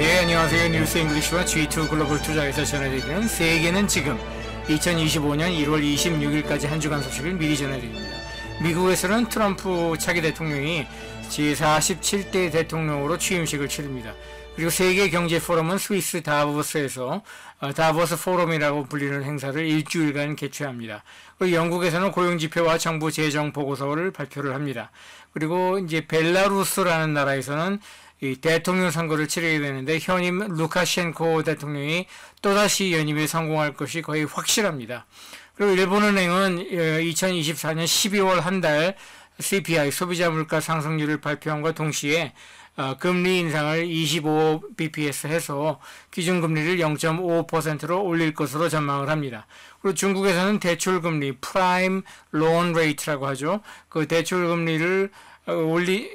네, 안녕하세요. 뉴스 잉글리시와 G2 글로벌 투자에서 전해드리는 세계는 지금 2025년 1월 26일까지 한 주간 소식을 미리 전해드립니다. 미국에서는 트럼프 차기 대통령이 제47대 대통령으로 취임식을 치릅니다. 그리고 세계경제포럼은 스위스 다보스에서 다보스 포럼이라고 불리는 행사를 일주일간 개최합니다. 그리고 영국에서는 고용지표와 정부 재정 보고서를 발표를 합니다. 그리고 이제 벨라루스라는 나라에서는 이 대통령 선거를 치르게 되는데 현임 루카셴코 대통령이 또다시 연임에 성공할 것이 거의 확실합니다. 그리고 일본은행은 2024년 12월 한 달 CPI 소비자 물가 상승률을 발표함과 동시에 금리 인상을 25bps 해서 기준금리를 0.5%로 올릴 것으로 전망을 합니다. 그리고 중국에서는 대출금리 프라임 론 레이트라고 하죠. 그 대출금리를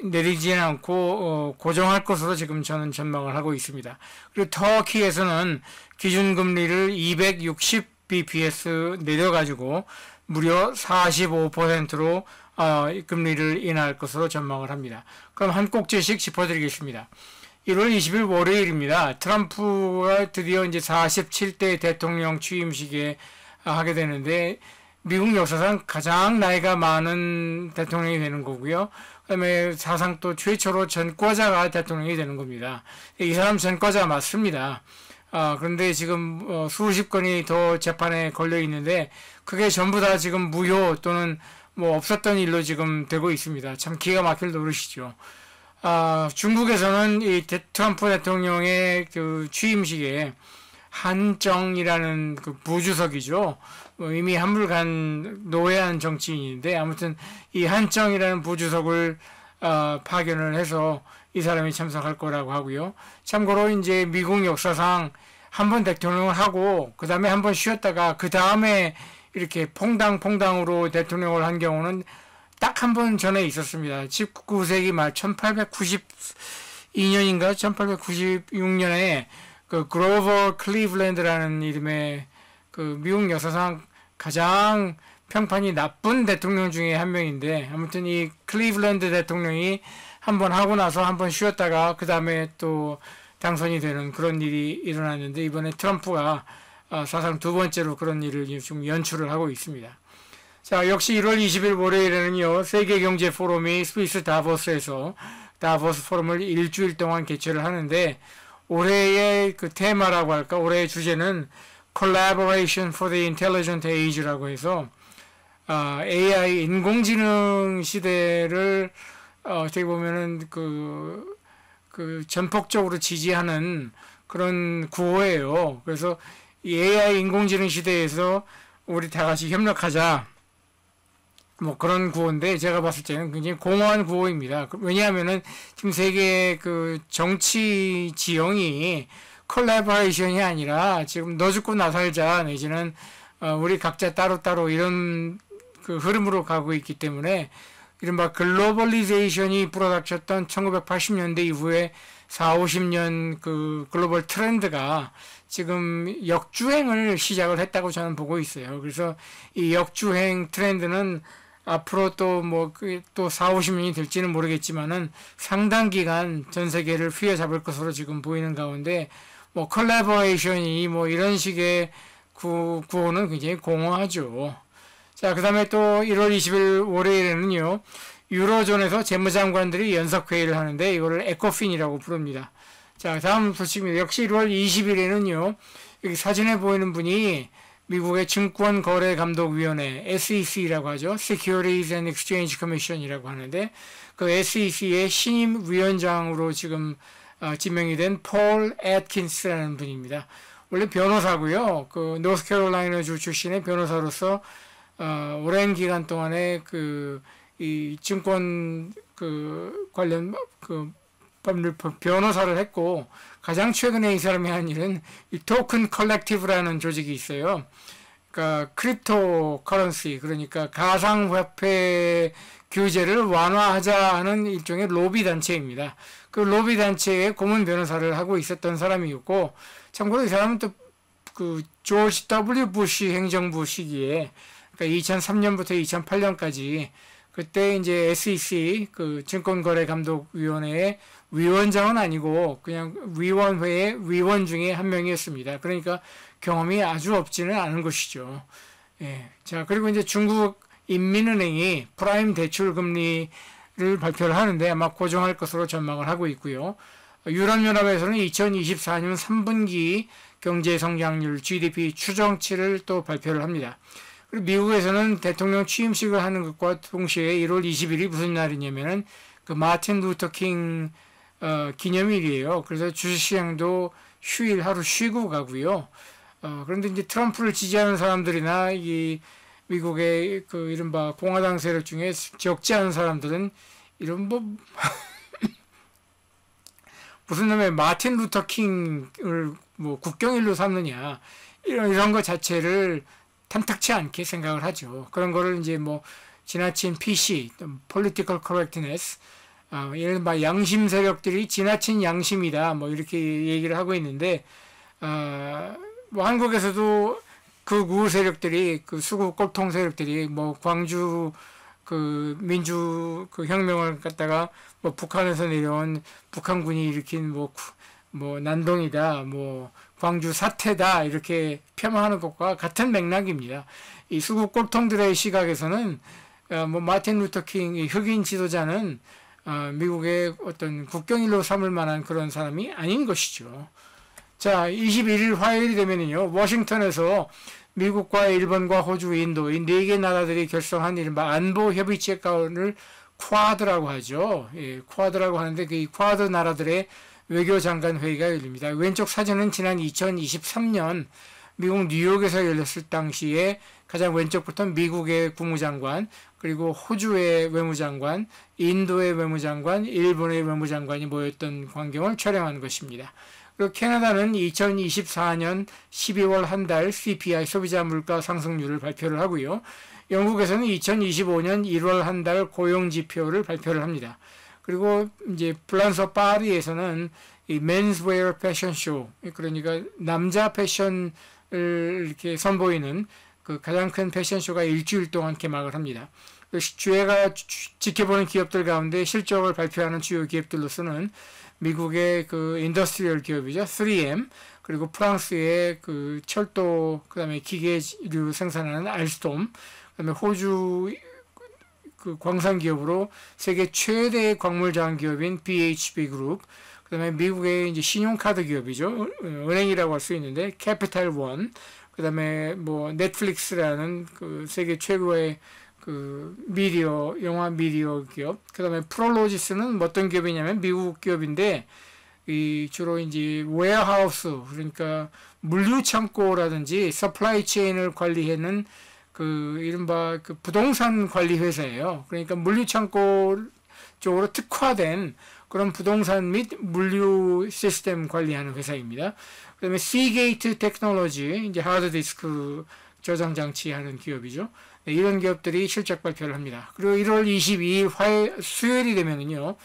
내리지는 않고 고정할 것으로 지금 저는 전망을 하고 있습니다. 그리고 터키에서는 기준금리를 260bps 내려가지고 무려 45%로 금리를 인하할 것으로 전망을 합니다. 그럼 한 꼭지씩 짚어드리겠습니다. 1월 20일 월요일입니다. 트럼프가 드디어 이제 47대 대통령 취임식에 하게 되는데 미국 역사상 가장 나이가 많은 대통령이 되는 거고요. 그다음에 사상 또 최초로 전과자가 대통령이 되는 겁니다. 이 사람 전과자 맞습니다. 그런데 지금 수십 건이 더 재판에 걸려 있는데 그게 전부 다 지금 무효 또는 뭐 없었던 일로 지금 되고 있습니다. 참 기가 막힐 노릇이죠. 중국에서는 이 트럼프 대통령의 그 취임식에 한정이라는 그 부주석이죠. 이미 한물간 노회한 정치인인데 아무튼 이 한정이라는 부주석을 파견을 해서 이 사람이 참석할 거라고 하고요. 참고로 이제 미국 역사상 한 번 대통령을 하고 그 다음에 한 번 쉬었다가 그 다음에 이렇게 퐁당퐁당으로 대통령을 한 경우는 딱 한 번 전에 있었습니다. 19세기 말 1892년인가 1896년에 그 그로버 클리블랜드라는 이름의 그 미국 역사상 가장 평판이 나쁜 대통령 중에 한 명인데 아무튼 이 클리블랜드 대통령이 한 번 하고 나서 한 번 쉬었다가 그 다음에 또 당선이 되는 그런 일이 일어났는데 이번에 트럼프가 사상 두 번째로 그런 일을 지금 연출을 하고 있습니다. 자, 역시 1월 20일 월요일에는요, 세계경제포럼이 스위스 다보스에서 다보스 포럼을 일주일 동안 개최를 하는데 올해의 그 테마라고 할까, 올해의 주제는 Collaboration for the Intelligent Age라고 해서 AI 인공지능 시대를 어떻게 보면은 그 전폭적으로 지지하는 그런 구호예요. 그래서 이 AI 인공지능 시대에서 우리 다 같이 협력하자. 뭐 그런 구호인데 제가 봤을 때는 굉장히 공허한 구호입니다. 왜냐하면은 지금 세계 그 정치 지형이 콜라보레이션이 아니라 지금 너 죽고 나 살자 내지는 우리 각자 따로따로 이런 그 흐름으로 가고 있기 때문에 이른바 글로벌리제이션이 불어닥쳤던 1980년대 이후에 4, 50년 그 글로벌 트렌드가 지금 역주행을 시작을 했다고 저는 보고 있어요. 그래서 이 역주행 트렌드는 앞으로 또 또 4, 50년이 될지는 모르겠지만은 상당 기간 전 세계를 휘어잡을 것으로 지금 보이는 가운데 뭐 컬래버레이션이 뭐 이런 식의 구호는 굉장히 공허하죠. 자, 그 다음에 또 1월 20일 월요일에는요, 유로존에서 재무장관들이 연석회의를 하는데 이거를 에코핀이라고 부릅니다. 자, 다음 소식입니다. 역시 1월 20일에는요, 여기 사진에 보이는 분이 미국의 증권거래감독위원회 SEC라고 하죠. Securities and Exchange Commission이라고 하는데 그 SEC의 신임 위원장으로 지금 지명이 된 폴 애트킨스라는 분입니다. 원래 변호사고요. 그 노스캐롤라이나주 출신의 변호사로서 오랜 기간 동안에 이 증권 관련 법률 변호사를 했고 가장 최근에 이 사람이 한 일은 이 토큰 컬렉티브라는 조직이 있어요. 그러니까 크립토 커런시 그러니까 가상화폐 규제를 완화하자 하는 일종의 로비 단체입니다. 그 로비 단체의 고문 변호사를 하고 있었던 사람이었고 참고로 이 사람은 또 그 조지 W 부시 행정부 시기에 그러니까 2003년부터 2008년까지 그때 이제 SEC 그 증권거래감독위원회의 위원장은 아니고 그냥 위원회의 위원 중에 한 명이었습니다. 그러니까 경험이 아주 없지는 않은 것이죠. 예. 자, 그리고 이제 중국 인민은행이 프라임 대출 금리를 발표를 하는데 아마 고정할 것으로 전망을 하고 있고요. 유럽연합에서는 2024년 3분기 경제 성장률 GDP 추정치를 또 발표를 합니다. 그리고 미국에서는 대통령 취임식을 하는 것과 동시에 1월 20일이 무슨 날이냐면은 그 마틴 루터 킹 기념일이에요. 그래서 주식시장도 휴일 하루 쉬고 가고요. 그런데 이제 트럼프를 지지하는 사람들이나 이 미국의 그 이른바 공화당 세력 중에 적지 않은 사람들은 이런 뭐 무슨 놈의 마틴 루터 킹을 뭐 국경일로 삼느냐 이런 것 자체를 탐탁치 않게 생각을 하죠. 그런 거를 이제 뭐 지나친 PC, political correctness, 이른바 양심 세력들이 지나친 양심이다 뭐 이렇게 얘기를 하고 있는데 뭐 한국에서도 극우 세력들이 그 수구 꼴통 세력들이 뭐 광주 그 민주 그 혁명을 갖다가 뭐 북한에서 내려온 북한군이 일으킨 뭐 난동이다 뭐 광주 사태다 이렇게 폄하하는 것과 같은 맥락입니다. 이 수구 꼴통들의 시각에서는 뭐 마틴 루터 킹 이 흑인 지도자는 미국의 어떤 국경일로 삼을 만한 그런 사람이 아닌 것이죠. 자, 21일 화요일이 되면은요, 워싱턴에서 미국과 일본과 호주, 인도 이 네 개 나라들이 결성한 이른바 안보 협의 체계를 쿼드라고 하죠. 예, 쿼드라고 하는데 그 쿼드 나라들의 외교장관 회의가 열립니다. 왼쪽 사진은 지난 2023년 미국 뉴욕에서 열렸을 당시에 가장 왼쪽부터 미국의 국무장관, 그리고 호주의 외무장관, 인도의 외무장관, 일본의 외무장관이 모였던 광경을 촬영한 것입니다. 그리고 캐나다는 2024년 12월 한 달 CPI 소비자 물가 상승률을 발표를 하고요. 영국에서는 2025년 1월 한 달 고용 지표를 발표를 합니다. 그리고 이제 프랑스 파리에서는 이 menswear 패션 쇼, 그러니까 남자 패션을 이렇게 선보이는 그 가장 큰 패션 쇼가 일주일 동안 개막을 합니다. 주회가 지켜보는 기업들 가운데 실적을 발표하는 주요 기업들로서는 미국의 그 인더스트리얼 기업이죠. 3M, 그리고 프랑스의 그 철도, 그 다음에 기계류 생산하는 알스톰, 그 다음에 호주 그 광산 기업으로 세계 최대의 광물 자원 기업인 BHP 그룹, 그 다음에 미국의 이제 신용카드 기업이죠. 은행이라고 할 수 있는데, 캐피탈 원, 그 다음에 뭐 넷플릭스라는 그 세계 최고의 그 미디어, 영화 미디어 기업, 그 다음에 프롤로지스는 어떤 기업이냐면 미국 기업인데, 이 주로 이제 웨어하우스, 그러니까 물류 창고라든지 서플라이 체인을 관리하는 그 이른바 그 부동산 관리 회사예요. 그러니까 물류 창고 쪽으로 특화된 그런 부동산 및 물류 시스템 관리하는 회사입니다. 그 다음에 시게이트 테크놀로지, 이제 하드디스크 저장 장치 하는 기업이죠. 네, 이런 기업들이 실적 발표를 합니다. 그리고 1월 22일 수요일이 되면은요,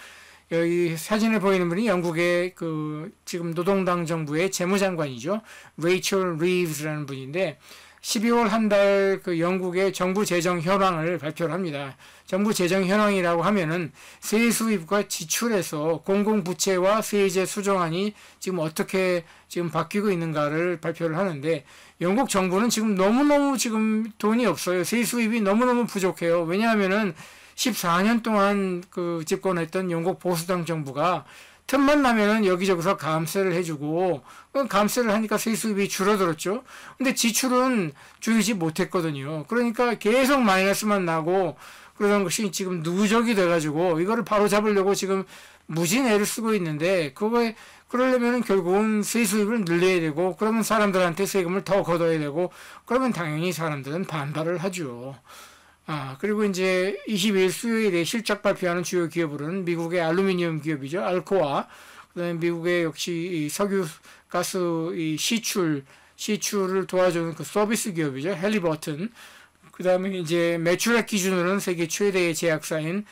여기 사진에 보이는 분이 영국의 그 지금 노동당 정부의 재무장관이죠. 레이첼 리브스라는 분인데 12월 한 달 그 영국의 정부 재정 현황을 발표를 합니다. 정부 재정 현황이라고 하면은 세수입과 지출에서 공공부채와 세제 수정안이 지금 어떻게 지금 바뀌고 있는가를 발표를 하는데 영국 정부는 지금 너무너무 지금 돈이 없어요. 세수입이 너무너무 부족해요. 왜냐하면은 14년 동안 그 집권했던 영국 보수당 정부가 틈만 나면은 여기저기서 감세를 해주고, 감세를 하니까 세수입이 줄어들었죠. 근데 지출은 줄이지 못했거든요. 그러니까 계속 마이너스만 나고, 그러던 것이 지금 누적이 돼가지고, 이거를 바로 잡으려고 지금 무진 애를 쓰고 있는데, 그러려면은 결국은 세수입을 늘려야 되고, 그러면 사람들한테 세금을 더 걷어야 되고, 그러면 당연히 사람들은 반발을 하죠. 그리고 이제 22일 수요일에 실적 발표하는 주요 기업으로는 미국의 알루미늄 기업이죠. 알코아. 그 다음에 미국의 역시 이 석유, 가스, 이 시출을 도와주는 그 서비스 기업이죠. 헬리버튼. 그 다음에 이제 매출액 기준으로는 세계 최대의 제약사인,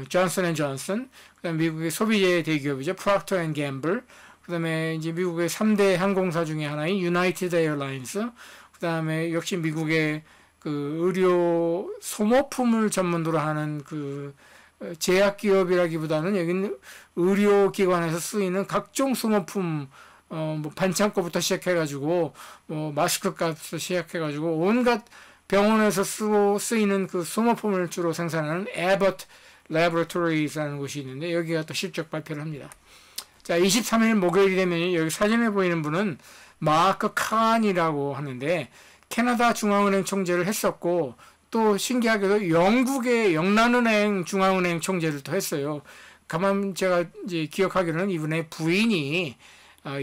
존슨 앤 존슨. 그 다음에 미국의 소비재 대기업이죠. 프록터 앤 갬블. 그 다음에 이제 미국의 3대 항공사 중에 하나인 유나이티드 에어라인스. 그 다음에 역시 미국의 그 의료 소모품을 전문으로 하는 그 제약기업이라기보다는 여기는 의료기관에서 쓰이는 각종 소모품, 뭐 반창고부터 시작해가지고, 뭐 마스크값부터 시작해가지고, 온갖 병원에서 쓰이는 그 소모품을 주로 생산하는 Abbott Laboratories라는 곳이 있는데, 여기가 또 실적 발표를 합니다. 자, 23일 목요일이 되면 여기 사진에 보이는 분은 마크 칸이라고 하는데, 캐나다 중앙은행 총재를 했었고, 또 신기하게도 영국의 영란은행 중앙은행 총재를 또 했어요. 가만 제가 이제 기억하기로는 이분의 부인이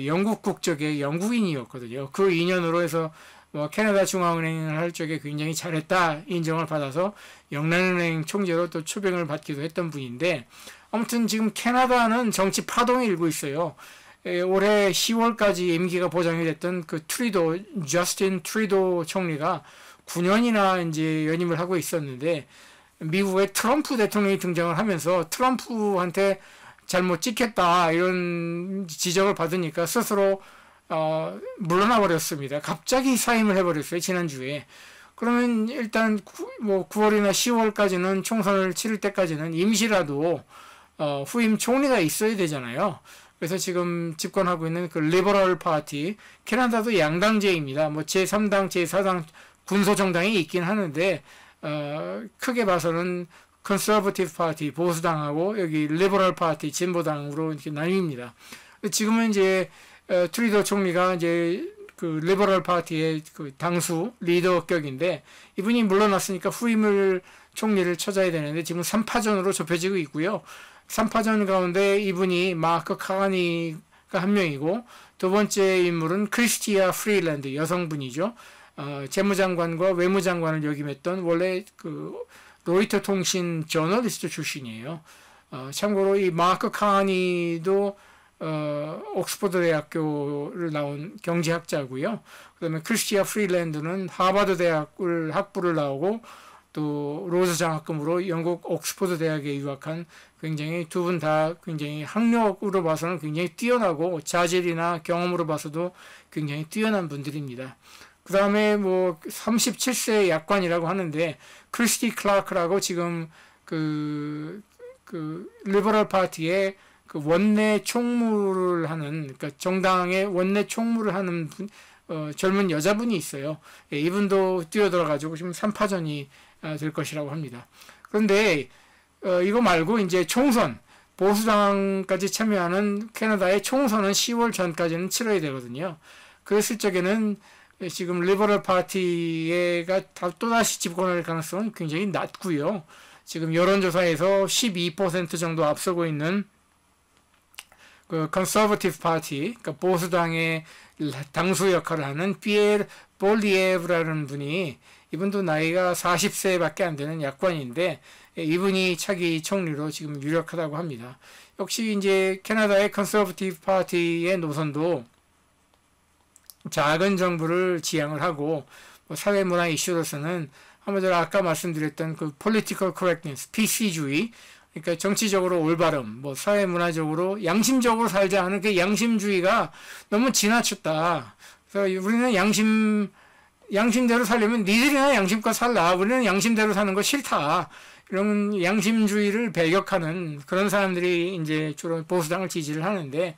영국 국적의 영국인이었거든요. 그 인연으로 해서 뭐 캐나다 중앙은행을 할 적에 굉장히 잘했다 인정을 받아서 영란은행 총재로 또 초빙을 받기도 했던 분인데, 아무튼 지금 캐나다는 정치 파동이 일고 있어요. 올해 10월까지 임기가 보장이 됐던 그 저스틴 트루도 총리가 9년이나 이제 연임을 하고 있었는데, 미국의 트럼프 대통령이 등장을 하면서 트럼프한테 잘못 찍혔다 이런 지적을 받으니까 스스로 물러나 버렸습니다. 갑자기 사임을 해버렸어요, 지난주에. 그러면 일단 뭐 9월이나 10월까지는 총선을 치를 때까지는 임시라도 후임 총리가 있어야 되잖아요. 그래서 지금 집권하고 있는 그 리버럴 파티, 캐나다도 양당제입니다. 뭐 제3당, 제4당 군소정당이 있긴 하는데, 크게 봐서는 컨서버티브 파티, 보수당하고 여기 리버럴 파티, 진보당으로 이렇게 나뉩니다. 지금은 이제 트루도 총리가 이제 그 리버럴 파티의 그 당수 리더격인데, 이분이 물러났으니까 후임을 총리를 찾아야 되는데 지금 3파전으로 좁혀지고 있고요. 3파전 가운데 이분이 마크 카가니가 한 명이고, 두 번째 인물은 크리스티아 프리랜드 여성분이죠. 재무장관과 외무장관을 역임했던 원래 그 로이터 통신 저널리스트 출신이에요. 참고로 이 마크 카니도 옥스퍼드 대학교를 나온 경제학자고요. 그다음에 크리스티아 프리랜드는 하버드 대학을 학부를 나오고 또 로즈 장학금으로 영국 옥스퍼드 대학에 유학한, 굉장히 두 분 다 굉장히 학력으로 봐서는 굉장히 뛰어나고 자질이나 경험으로 봐서도 굉장히 뛰어난 분들입니다. 그 다음에 뭐 37세 약관이라고 하는데, 크리스티 클라크라고 지금 그 리버럴 파티의 그 원내 총무를 하는, 그러니까 정당의 원내 총무를 하는 젊은 여자분이 있어요. 예, 이분도 뛰어들어가지고 지금 3파전이 될 것이라고 합니다. 그런데 이거 말고 이제 총선, 보수당까지 참여하는 캐나다의 총선은 10월 전까지는 치러야 되거든요. 그랬을 적에는 지금 리버럴 파티가 또다시 집권할 가능성은 굉장히 낮고요. 지금 여론조사에서 12% 정도 앞서고 있는 그 컨서버티브 파티, 그러니까 보수당의 당수 역할을 하는 피에르 볼리에브라는 분이, 이분도 나이가 40세밖에 안 되는 약관인데, 이분이 차기 총리로 지금 유력하다고 합니다. 역시 이제 캐나다의 컨서버티브 파티의 노선도 작은 정부를 지향을 하고, 뭐 사회문화 이슈로서는 한마디로 아까 말씀드렸던 그 political correctness, PC주의, 그러니까 정치적으로 올바름, 뭐 사회문화적으로 양심적으로 살자 하는 그 양심주의가 너무 지나쳤다. 그래서 우리는 양심대로 살려면 니들이나 양심껏 살라. 우리는 양심대로 사는 거 싫다. 이런 양심주의를 배격하는 그런 사람들이 이제 주로 보수당을 지지를 하는데,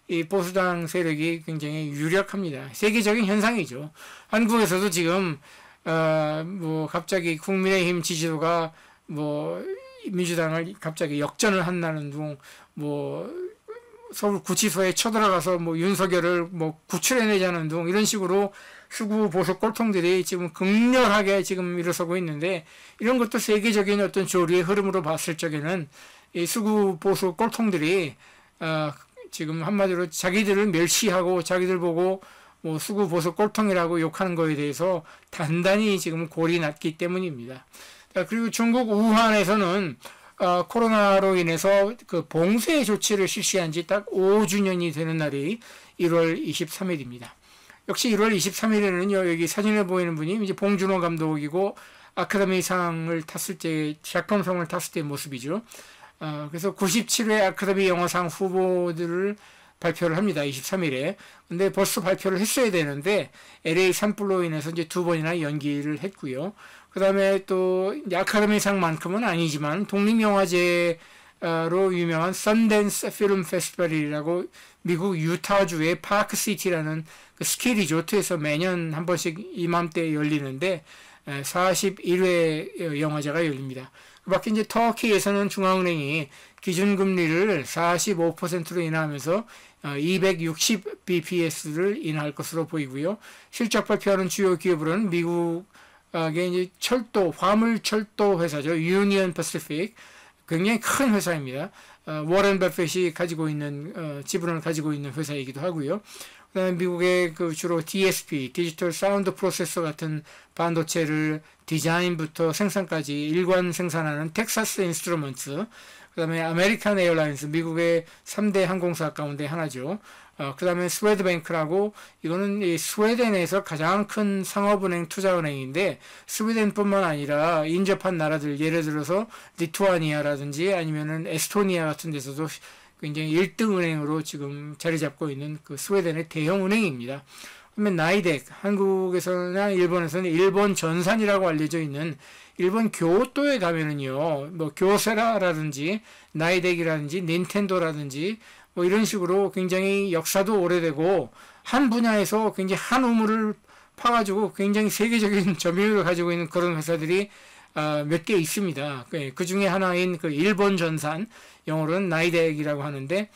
이 보수당 세력이 굉장히 유력합니다. 세계적인 현상이죠. 한국에서도 지금 뭐 갑자기 국민의힘 지지도가 뭐 민주당을 갑자기 역전을 한다는 둥, 뭐 서울 구치소에 쳐들어가서 뭐 윤석열을 뭐 구출해내자는 둥, 이런 식으로 수구 보수 꼴통들이 지금 극렬하게 지금 일어서고 있는데, 이런 것도 세계적인 어떤 조류의 흐름으로 봤을 적에는 이 수구 보수 꼴통들이 지금 한마디로 자기들을 멸시하고 자기들 보고 뭐 수구 보수 꼴통이라고 욕하는 거에 대해서 단단히 지금 골이 났기 때문입니다. 그리고 중국 우한에서는 코로나로 인해서 그 봉쇄 조치를 실시한 지 딱 5주년이 되는 날이 1월 23일입니다. 역시 1월 23일에는요, 여기 사진에 보이는 분이 이제 봉준호 감독이고 아카데미상을 탔을 때, 작품상을 탔을 때의 모습이죠. 그래서 97회 아카데미 영화상 후보들을 발표를 합니다. 23일에. 근데 벌써 발표를 했어야 되는데 LA 산불로 인해서 이제 2번이나 연기를 했고요. 그 다음에 또 아카데미상만큼은 아니지만 독립영화제로 유명한 선댄스 필름 페스티벌이라고 미국 유타주의 파크시티라는 그 스키 리조트에서 매년 한 번씩 이맘때 열리는데 41회 영화제가 열립니다. 그 밖에 이제 터키에서는 중앙은행이 기준금리를 45%로 인하하면서 260 bps를 인하할 것으로 보이고요. 실적 발표하는 주요 기업으로는 미국의 이제 철도, 화물철도 회사죠. 유니언 퍼시픽. 굉장히 큰 회사입니다. 워런 버핏이 가지고 있는, 지분을 가지고 있는 회사이기도 하고요. 그다음에 미국의 그 주로 DSP, 디지털 사운드 프로세서 같은 반도체를 디자인부터 생산까지 일관 생산하는 텍사스 인스트루먼트, 그다음에 아메리칸 에어라인스, 미국의 3대 항공사 가운데 하나죠. 그다음에 스웨드뱅크라고, 이거는 이 스웨덴에서 가장 큰 상업은행 투자은행인데 스웨덴뿐만 아니라 인접한 나라들, 예를 들어서 리투아니아라든지 아니면은 에스토니아 같은 데서도 굉장히 1등 은행으로 지금 자리 잡고 있는 그 스웨덴의 대형 은행입니다. 그러면 나이덱, 한국에서나 일본에서는 일본 전산이라고 알려져 있는 일본 교토에 가면은요, 뭐 교세라라든지 나이덱이라든지 닌텐도라든지 뭐 이런 식으로 굉장히 역사도 오래되고 한 분야에서 굉장히 한 우물을 파가지고 굉장히 세계적인 점유율을 가지고 있는 그런 회사들이 몇 개 있습니다. 그 중에 하나인 그 일본 전산, 영어로는 나이덱이라고 하는데,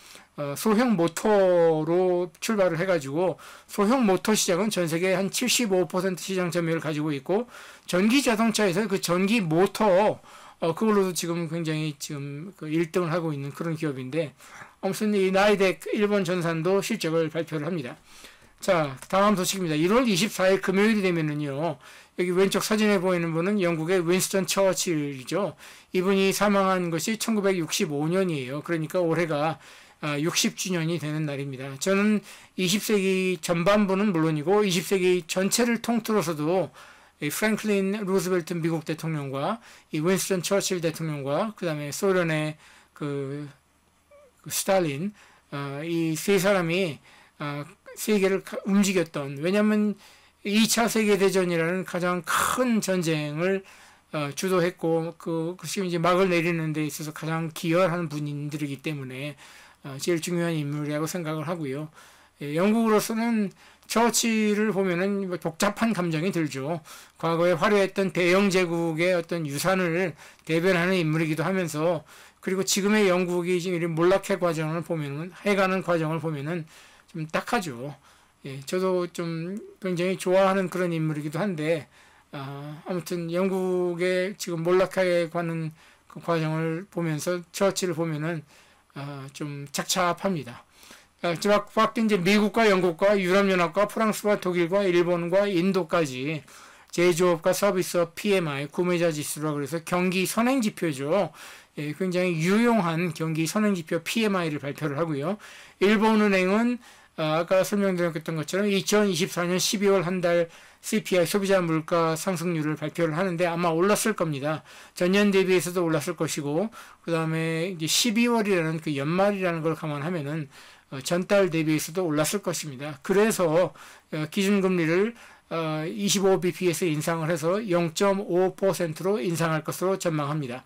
소형 모터로 출발을 해가지고, 소형 모터 시장은 전 세계 한 75% 시장 점유율을 가지고 있고, 전기 자동차에서 그 전기 모터, 그걸로도 지금 굉장히 지금 그 1등을 하고 있는 그런 기업인데, 아무튼 이 나이덱 일본 전산도 실적을 발표를 합니다. 자, 다음 소식입니다. 1월 24일 금요일이 되면은요, 여기 왼쪽 사진에 보이는 분은 영국의 윈스턴 처칠이죠. 이분이 사망한 것이 1965년이에요. 그러니까 올해가 60주년이 되는 날입니다. 저는 20세기 전반부는 물론이고 20세기 전체를 통틀어서도 프랭클린 루즈벨트 미국 대통령과 이 윈스턴 처칠 대통령과 그 다음에 소련의 그 스탈린, 이 세 사람이 세계를 움직였던, 왜냐하면 2차 세계대전이라는 가장 큰 전쟁을 주도했고, 지금 이제 막을 내리는 데 있어서 가장 기여한 분들이기 때문에 제일 중요한 인물이라고 생각을 하고요. 영국으로서는 처칠을 보면은 복잡한 감정이 들죠. 과거에 화려했던 대영 제국의 어떤 유산을 대변하는 인물이기도 하면서, 그리고 지금의 영국이 지금 몰락해 과정을 보면은, 해가는 과정을 보면은 좀 딱하죠. 예, 저도 좀 굉장히 좋아하는 그런 인물이기도 한데, 아무튼 영국의 지금 몰락해 가는 그 과정을 보면서 처치를 보면은, 좀 착잡합니다. 밖에 이제 미국과 영국과 유럽연합과 프랑스와 독일과 일본과 인도까지 제조업과 서비스업 PMI, 구매자 지수라고 그래서 경기 선행지표죠. 예, 굉장히 유용한 경기 선행지표 PMI를 발표를 하고요. 일본은행은 아까 설명드렸던 것처럼 2024년 12월 한 달 CPI 소비자 물가 상승률을 발표를 하는데 아마 올랐을 겁니다. 전년 대비해서도 올랐을 것이고, 그 다음에 이제 12월이라는 그 연말이라는 걸 감안하면은 전달 대비해서도 올랐을 것입니다. 그래서 기준금리를 25bp에서 인상을 해서 0.5%로 인상할 것으로 전망합니다.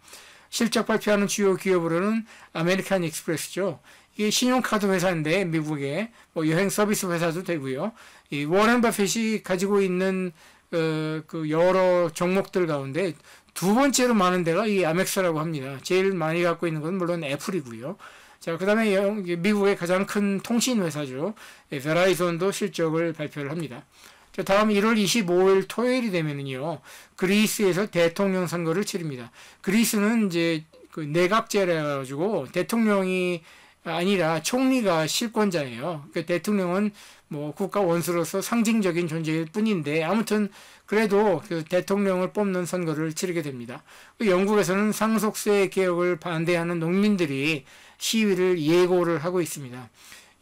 실적 발표하는 주요 기업으로는 아메리칸 익스프레스죠. 이게 신용카드 회사인데 미국의 뭐 여행 서비스 회사도 되고요. 이 워런 버핏이 가지고 있는 그 여러 종목들 가운데 두 번째로 많은 데가 이 아멕스라고 합니다. 제일 많이 갖고 있는 건 물론 애플이고요. 자, 그 다음에 미국의 가장 큰 통신 회사죠. 베라이존도 실적을 발표를 합니다. 자, 다음 1월 25일 토요일이 되면은요, 그리스에서 대통령 선거를 치릅니다. 그리스는 이제 그 내각제라 해가지고 대통령이 아니라 총리가 실권자예요. 그 대통령은 뭐 국가 원수로서 상징적인 존재일 뿐인데, 아무튼 그래도 그 대통령을 뽑는 선거를 치르게 됩니다. 영국에서는 상속세 개혁을 반대하는 농민들이 시위를 예고를 하고 있습니다.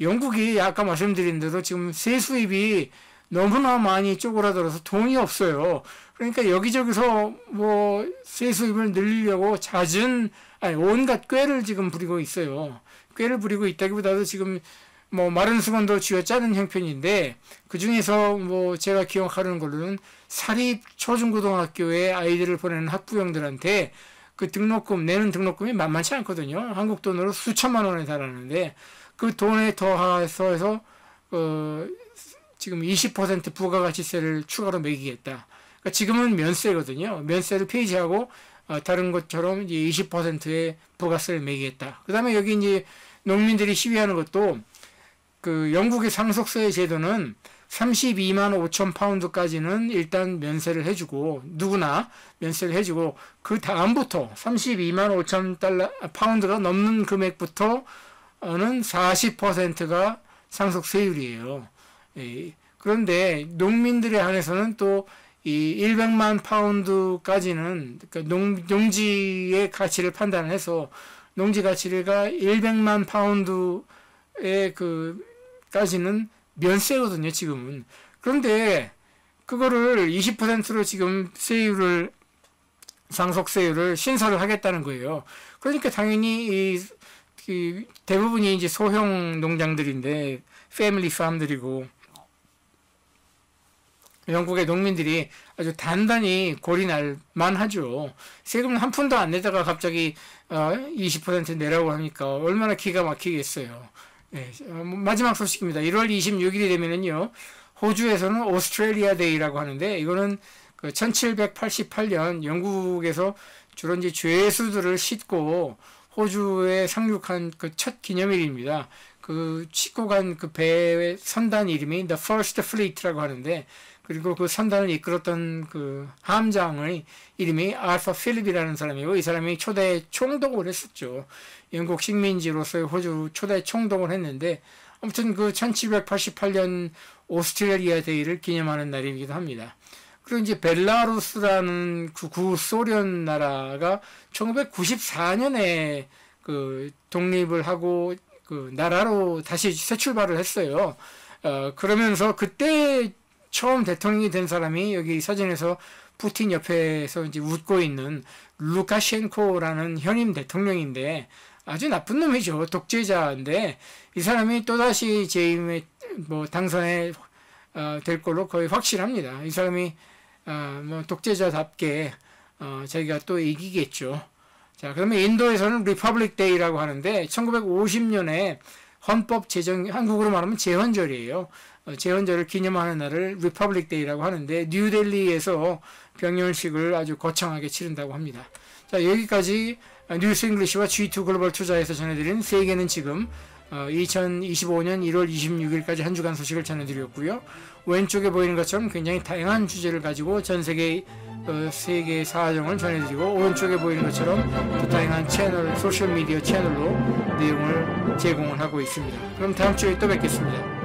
영국이 아까 말씀드린 대로 지금 세수입이 너무나 많이 쪼그라들어서 돈이 없어요. 그러니까 여기저기서 뭐 세수입을 늘리려고 온갖 꾀를 지금 부리고 있어요. 꾀를 부리고 있다기보다도 지금 뭐 마른 수건도 쥐어짜는 형편인데 그 중에서 뭐 제가 기억하는 걸로는 사립 초중고등학교에 아이들을 보내는 학부형들한테 그 등록금 내는 등록금이 만만치 않거든요. 한국 돈으로 수천만 원에 달하는데 그 돈에 더해서 해서 지금 20% 부가가치세를 추가로 매기겠다. 그러니까 지금은 면세거든요. 면세를 폐지하고 다른 것처럼 이제 20%의 부가세를 매기겠다. 그 다음에 여기 이제 농민들이 시위하는 것도 그 영국의 상속세 제도는 32만 5천 파운드까지는 일단 면세를 해주고 누구나 면세를 해주고 그 다음부터 32만 5천 파운드가 넘는 금액부터는 40%가 상속세율이에요. 그런데 농민들에 한해서는 또 이 100만 파운드까지는 그러니까 농지의 가치를 판단해서 농지 가치가 100만 파운드의 까지는 면세거든요, 지금은. 그런데 그거를 20%로 지금 상속세율을 신설을 하겠다는 거예요. 그러니까 당연히 대부분이 이제 소형 농장들인데, 패밀리 팜들이고, 영국의 농민들이 아주 단단히 골이 날 만하죠. 세금 한 푼도 안 내다가 갑자기 20% 내라고 하니까 얼마나 기가 막히겠어요. 네, 마지막 소식입니다. 1월 26일이 되면은요, 호주에서는 오스트레일리아 데이라고 하는데, 이거는 그 1788년 영국에서 주로 이제 죄수들을 싣고 호주에 상륙한 그 첫 기념일입니다. 그 싣고 간 그 배의 선단 이름이 The First Fleet라고 하는데, 그리고 그 선단을 이끌었던 그 함장의 이름이 알파 필립이라는 사람이고, 이 사람이 초대 총독을 했었죠. 영국 식민지로서의 호주 초대 총독을 했는데, 아무튼 그 1788년 오스트레일리아 데이를 기념하는 날이기도 합니다. 그리고 이제 벨라루스라는 그 구소련 나라가 1994년에 그 독립을 하고 그 나라로 다시 새 출발을 했어요. 그러면서 그때 처음 대통령이 된 사람이 여기 사진에서 푸틴 옆에서 이제 웃고 있는 루카셴코라는 현임 대통령인데, 아주 나쁜 놈이죠. 독재자인데, 이 사람이 또다시 재임에 당선에 될 걸로 거의 확실합니다. 이 사람이 독재자답게 자기가 또 이기겠죠. 자, 그러면 인도에서는 리퍼블릭 데이라고 하는데, 1950년에 헌법 제정, 한국으로 말하면 제헌절이에요. 제헌절을 기념하는 날을 리퍼블릭 데이라고 하는데, 뉴델리에서 병렬식을 아주 거창하게 치른다고 합니다. 자, 여기까지 뉴스 잉글리시와 G2 글로벌 투자에서 전해드린 세계는 지금 2025년 1월 26일까지 한 주간 소식을 전해드렸고요. 왼쪽에 보이는 것처럼 굉장히 다양한 주제를 가지고 전 세계 세계 사정을 전해드리고, 오른쪽에 보이는 것처럼 또 다양한 채널, 소셜미디어 채널로 내용을 제공을 하고 있습니다. 그럼 다음 주에 또 뵙겠습니다.